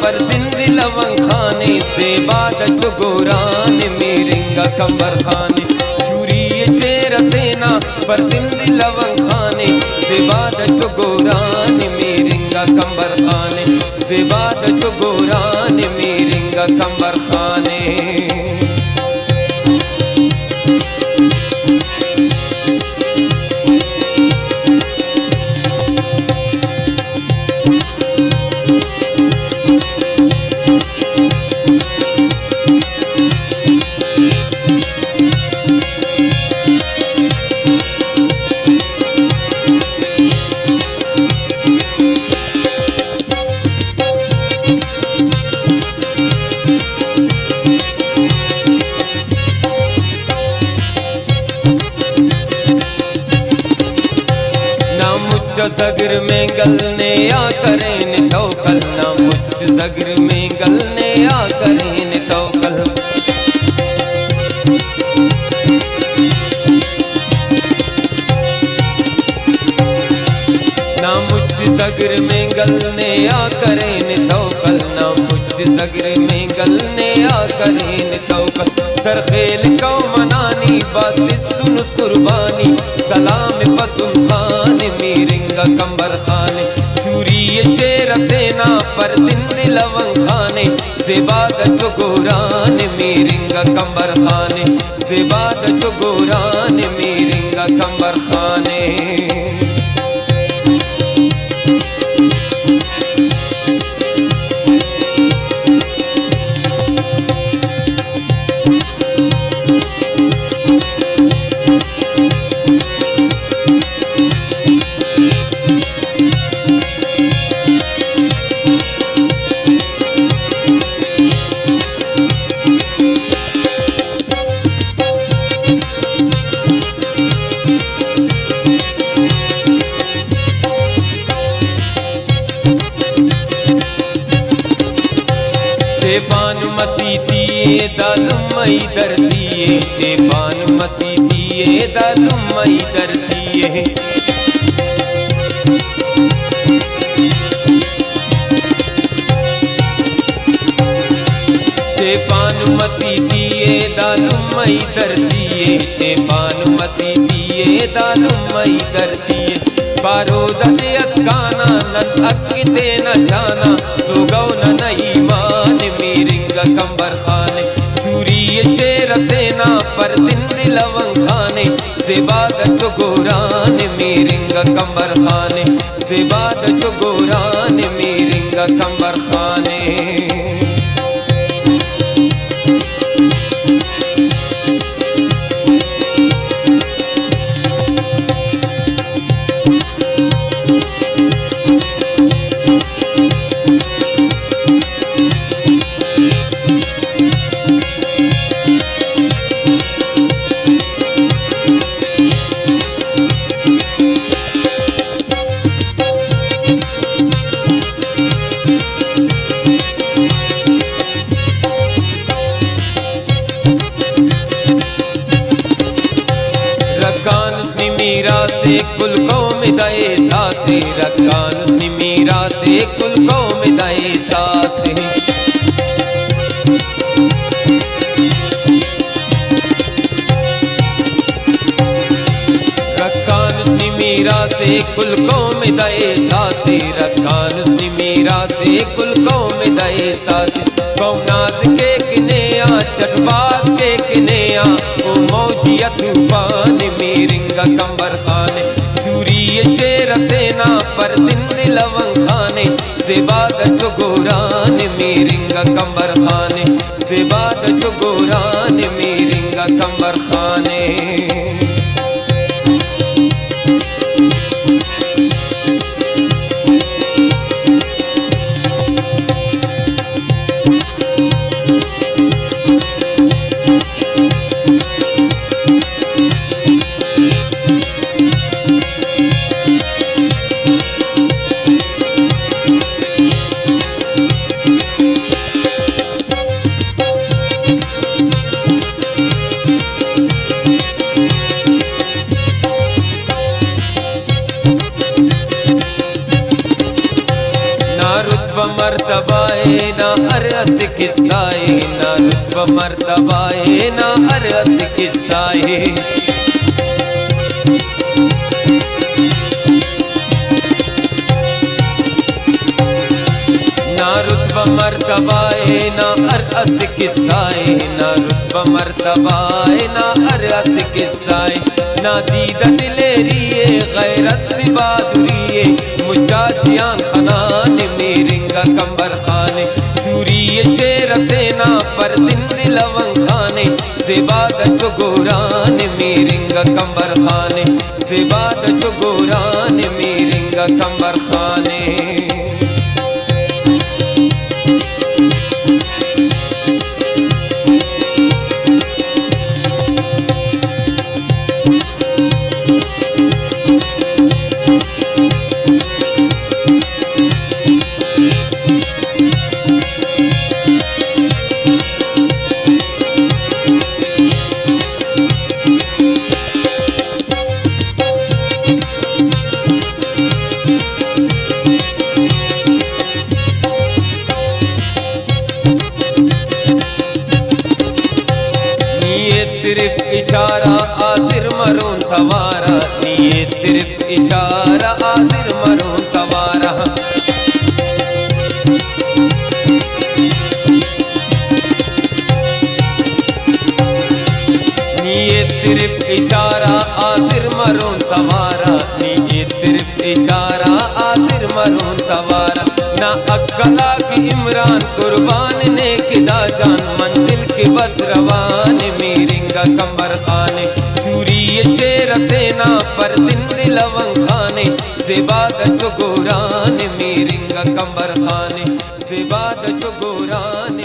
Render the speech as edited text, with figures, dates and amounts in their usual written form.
पर जिंद लवंग खाने से बादश गोरान मेरेंगा कंबर खाने। चूरी शेर सेना पर जिंद लवंग खाने से बादश गोरान मेरेंगा कंबर खाने से बादश गोरान मेरेंगा कंबर खाने। सगर में गलने आ करें तौकल ना मुझ सगर में गलने आ करें तौकल। ना मुझ सगर में गलने आ करें तौकल ना मुझ सगर में गलने आ करें तौकल। सरखेल को मनानी बात सुन कुर्बानी सलाम पसुन खान मेरेंगा कंबर खाने। चूरी शेर सेना पर जिंद लवंग खाने से बादश गोरान मेरेंगा कंबर खाने से बादश गोरान मेरेंगा कंबर खाने। Chiffon मसीदिए दालुमई दर्दिए chiffon मसीदिए दालुमई दर्दिए। Chiffon मसीदिए दालुमई दर्दिए chiffon मसीदिए दालुमई दर्दिए। बारोद अस्काना none Akte न जाना सुगौ नई मान मेरेंगा कंबर खाने। चूरी शेर सेना पर जिंद लवंग खाने से बादश गोरान मेरेंगा कंबर खाने से बादश गोरान मेरेंगा कंबर खाने। मीरा से कुल कौम दाए सासे रकान मीरा से कुल कौम दाए सासे। रकान मीरा से कुल कौम दाए सासे रकान मीरा से कुल कौम दाए सासे। कौनाज के किनेया चटबाज के किनेया ओ मौजिया तूफान मेरेंगा कंबर खाने। चूरी शेर सेना पर जिंद लवंग खाने से बादश गोरान मेरेंगा कंबर खाने से बादश गोरान मेरेंगा कंबर खाने। अरस किस्साए, ना रुतबा मर्तबाए ना अरस किस्साए। ना रुतबा मर्तबाए ना अरस किस्साए, ना रुतबा मर्तबाए ना अरस किस्साए। ना दीदा दिलेरिए गैरत बहादुरिए, मुजाजियान खनान मीरिंगा कंबर खाने। चूरिए शेर सेना पर जिंद लवंग खाने, ज़ेबादश गोरान मीरिंगा कंबर खाने, ज़ेबादश गोरान मीरिंगा कंबर खाने। सिर्फ इशारा आजिर मरून सवारा, नीयत सिर्फ इशारा आजिर मरून सवारा। नीयत सिर्फ इशारा आजिर मरून सवारा, नीयत सिर्फ इशारा आजिर मरून सवारा। ना अक्कला की इमरान कुर्बान ने किदा जान, मंजिल के बस रवान मीरिंगा कंबर खाने। चूरिए शेर सेना पर जिंद लवंग खाने, ज़ेबादश गोरान मीरिंगा कंबर खाने, ज़ेबादश गोरान।